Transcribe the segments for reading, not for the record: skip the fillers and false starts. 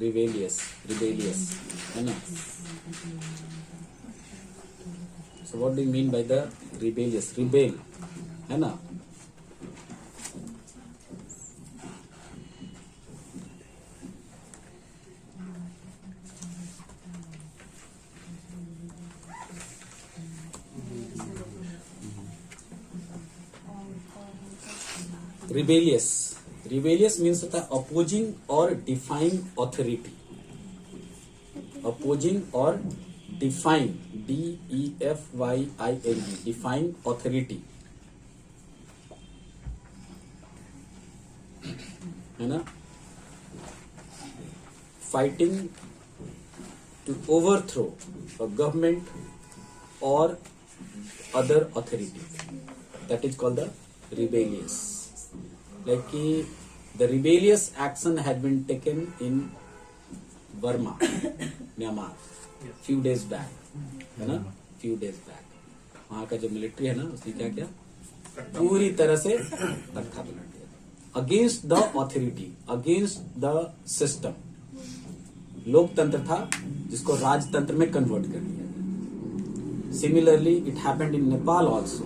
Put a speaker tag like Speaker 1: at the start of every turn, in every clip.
Speaker 1: rebellious है ना. So what do you mean by the rebellious? Rebel है ना. Rebellious means होता है opposing or defying authority. Opposing or defying, DEFYING, defying authority है ना. Fighting to overthrow a government or other authority, that is called the rebellious. Like the rebellious action had been taken in Burma, Myanmar, few days back, है ना. few days back वहाँ का जो military है ना, उसने क्या किया, पूरी तरह से तख्ता पलट दिया against the authority, against the system. लोकतंत्र था जिसको राजतंत्र में कन्वर्ट कर दिया गया. Similarly it happened in Nepal also.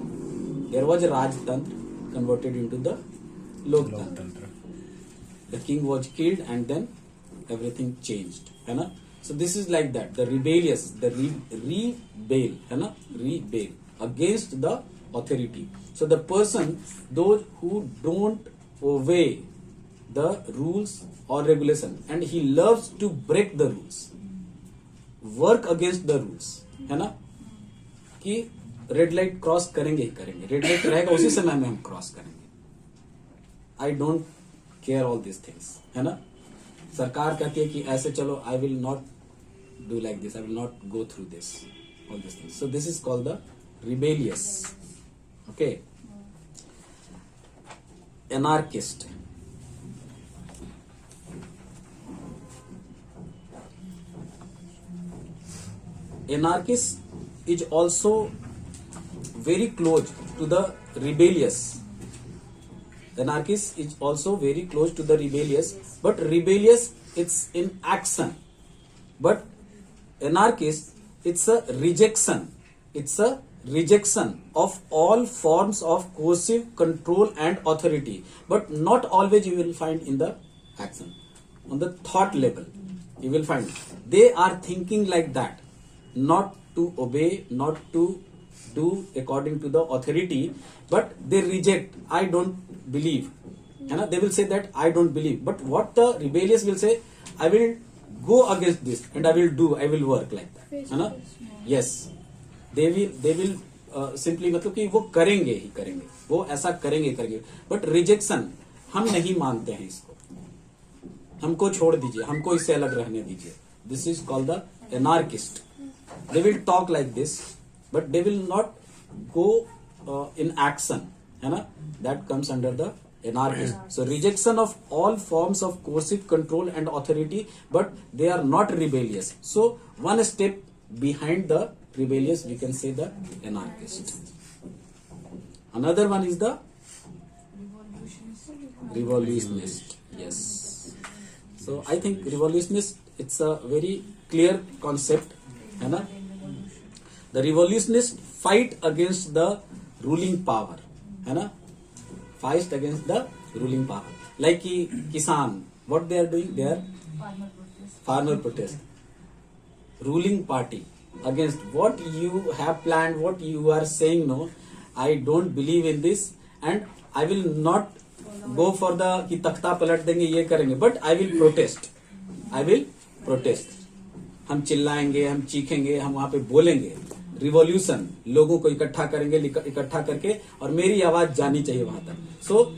Speaker 1: There was a राजतंत्र कन्वर्टेड इनटू द लोकतंत्र. The king was killed and then everything changed है ना. So this is like that, the rebellious, the rebel है ना, rebel against the authority. So the person, those who don't obey the rules or regulation and he loves to break the rules, work against the rules है ना, कि red light cross करेंगे ही करेंगे, red light रहेगा उसी समय में हम क्रॉस करेंगे. I don't care all this things है ना. सरकार कहती है कि ऐसे चलो, I will not do like this, I will not go through this, all this things. So this is called the rebellious. Okay. Anarchist, anarchist is also very close to the rebellious. Anarchist is also very close to the rebellious, but rebellious it's in action. But anarchist, it's a rejection. It's a rejection of all forms of coercive control and authority. But not always you will find in the action. On the thought level, you will find they are thinking like that, not to obey, not to do according to the authority, but they reject. I don't believe. They will say that I don't believe. But what the rebellious will say, I will go against this and I will work like that. Yes, they will simply मतलब कि वो करेंगे ही करेंगे, वो ऐसा करेंगे. But rejection, हम नहीं मानते हैं इसको, हमको छोड़ दीजिए, हमको इससे अलग रहने दीजिए. This is called the anarchist. They will talk like this, but they will not go in action, है ना. That comes under the anarchist. So rejection of all forms of coercive control and authority, but they are not rebellious. So one step behind the rebellious, we can say the anarchist. Another one is the revolutionist. Yes. So I think revolutionist, it's a very clear concept, है ना. The revolutionists fight against the ruling power, है ना. Fight against the ruling power. Like Kisan, what they are doing? They are farmer protest. Ruling party against what you have planned, what you are saying. No, I don't believe in this, and I will not go for the कि तख्ता पलट देंगे, ये करेंगे. But I will protest. I will protest. हम चिल्लाएंगे, हम चीखेंगे, हम वहां पे बोलेंगे. रिवॉल्यूशन, लोगों को इकट्ठा करेंगे, इकट्ठा करके, और मेरी आवाज जानी चाहिए वहां तक. सो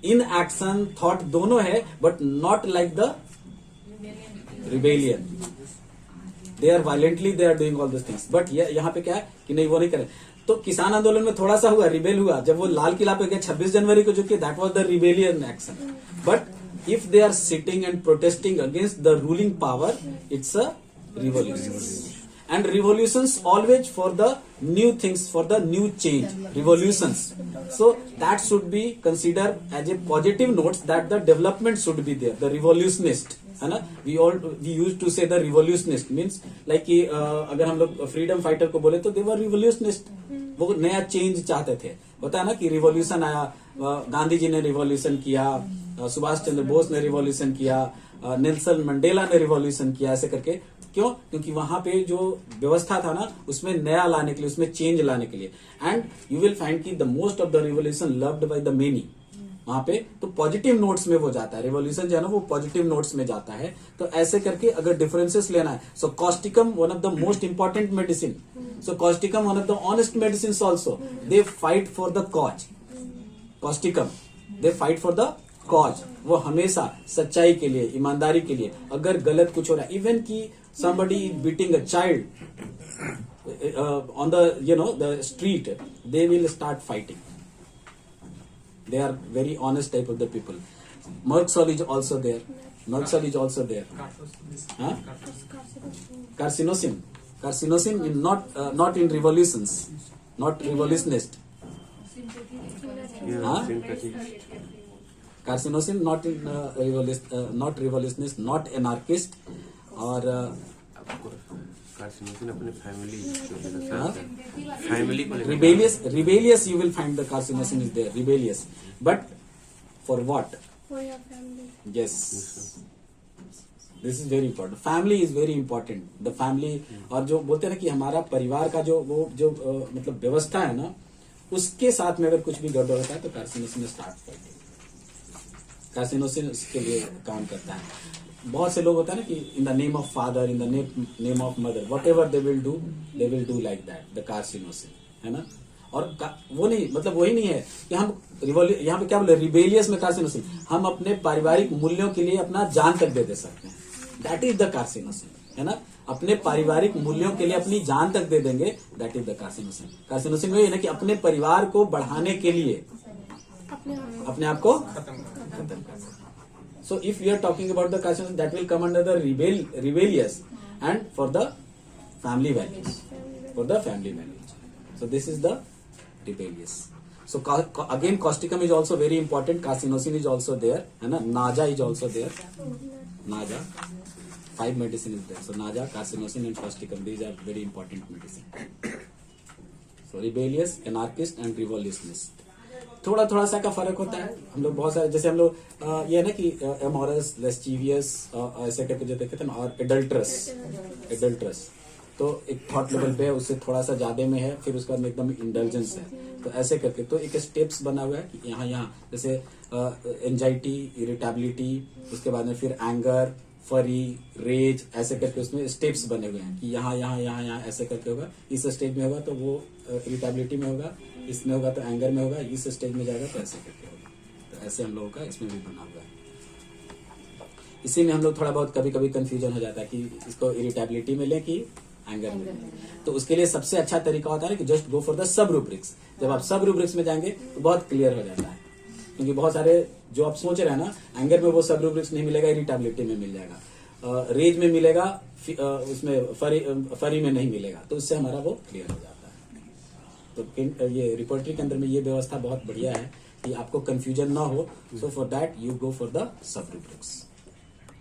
Speaker 1: इन एक्शन थॉट दोनों है, but not like the rebellion. They are violently they are doing all this things. But यहाँ पे क्या है कि नहीं, वो नहीं करें. तो किसान आंदोलन में थोड़ा सा हुआ, रिबेल हुआ, जब वो लाल किला पे गए 26 जनवरी को, जो कि that was the rebellion action. But if they are sitting and protesting against the ruling power, it's a revolution. and revolutions always for the new things, for the new change, revolutions. So that should be considered as a positive notes, that the development should be there, the revolutionist, है ना. we used to say the revolutionist means like कि अगर हम लोग freedom fighter को बोले तो they were revolutionist, वो नया चेंज चाहते थे. होता है ना कि रिवॉल्यूशन आया, गांधी जी ने रिवॉल्यूशन किया, सुभाष चंद्र बोस ने रिवॉल्यूशन किया, नेल्सन मंडेला ने रिवॉल्यूशन किया, ऐसे करके. क्यों? क्योंकि वहां पे जो व्यवस्था था ना, उसमें नया लाने के लिए, उसमें चेंज लाने के लिए. एंड यू विल फाइंड कि the most of the revolution loved by the many. वहां पे तो पॉजिटिव नोट्स में वो जाता है, रिवॉल्यूशन जो है ना वो पॉजिटिव नोट्स में जाता है. तो ऐसे करके अगर डिफरेंसेस लेना है, so causticum one of the most important medicine, so causticum one of the honest medicine also, they fight for the cause. Causticum they fight for the cause, वो हमेशा सच्चाई के लिए, ईमानदारी के लिए. अगर गलत कुछ हो रहा है, इवन की somebody beating a child on the street, they will start fighting. They are very honest type of the people. Merksol is also there. Merksol is also there. Huh? Carcinosin is not in revolutions, not revolutionist. Huh? Carcinosin not in not revolutionist, not anarchist. और
Speaker 2: carcinosin अपने family को
Speaker 1: rebellious you will find the carcinosin is there, rebellious, but for what?
Speaker 3: For your family.
Speaker 1: Yes, this is very important. Family is very important. The family, और जो बोलते हैं ना कि हमारा परिवार का जो वो जो मतलब व्यवस्था है ना, उसके साथ में अगर कुछ भी गड़बड़ होता है तो कार्सिनोसिन स्टार्ट करते हैं. कार्सिनोसिन उसके लिए काम करता है. बहुत से लोग होता है ना कि in the name of father, in the name of mother, what ever they will do like that, the carcinosin, है ना. और वो नहीं, मतलब वही नहीं है कि हम यहाँ पे क्या बोले, रिबेलियस में कार्सिनोसिन, हम अपने पारिवारिक मूल्यों के लिए अपना जान तक दे सकते हैं. दैट इज द कार्सिनोसिन, है ना. अपने पारिवारिक मूल्यों के लिए अपनी जान तक दे देंगे, that is the carcinosin. Carcinosin में ये ना कि अपने परिवार को बढ़ाने के लिए अपने आप को खत्म कर. So if we are talking about the carcinosin, that will come under the rebellious and for the family values, for the family values. So this is the rebellious. So again, causticum is also very important. Carcinosin is also there, है ना. Naja is also there. Naja, 5 medicine is there. So Naja, carcinosin and causticum, these are very important medicine. So rebellious, anarchist and revolutionist. थोड़ा सा का फर्क होता है. हम लोग बहुत सारे, जैसे हम लोग ये है ना कि एमोरस, लेस्टिवियस ऐसे करके जो देखे थे ना, और एडल्ट्रस तो एक थॉट लेवल पे है, उससे थोड़ा सा ज्यादा में है, फिर उसके बाद में एकदम इंडल्जेंस है. तो ऐसे करके तो एक स्टेप्स बना हुआ है कि यहाँ जैसे एंजाइटी, इरिटेबिलिटी, उसके बाद में फिर एंगर, फरी, रेज, ऐसे करके उसमें स्टेप्स बने हुए हैं कि यहाँ ऐसे करके होगा, इस स्टेज में होगा तो वो इरिटेबिलिटी में होगा, इसमें होगा तो एंगर में होगा, इस स्टेज में जाएगा तो ऐसे करके होगा. तो ऐसे हम लोगों का इसमें भी बना हुआ है. इसी में हम लोग थोड़ा बहुत कभी कभी कंफ्यूजन हो जाता है कि इसको इरिटेबिलिटी में लें कि एंगर में लें. तो उसके लिए सबसे अच्छा तरीका होता है कि just go for the sub rubrics. जब आप सब रूब्रिक्स में जाएंगे तो बहुत क्लियर हो जाता है, क्योंकि बहुत सारे जो आप सोच रहे हैं ना, एंगर में वो सब रूब्रिक्स नहीं मिलेगा, इरिटेबिलिटी में मिल जाएगा, रेज में मिलेगा, उसमें फरी में नहीं मिलेगा. तो उससे हमारा वो क्लियर हो जाता है. तो ये रिपोर्टरी के अंदर में ये व्यवस्था बहुत बढ़िया है कि आपको कंफ्यूजन ना हो. So for that you go for the sub rubrics.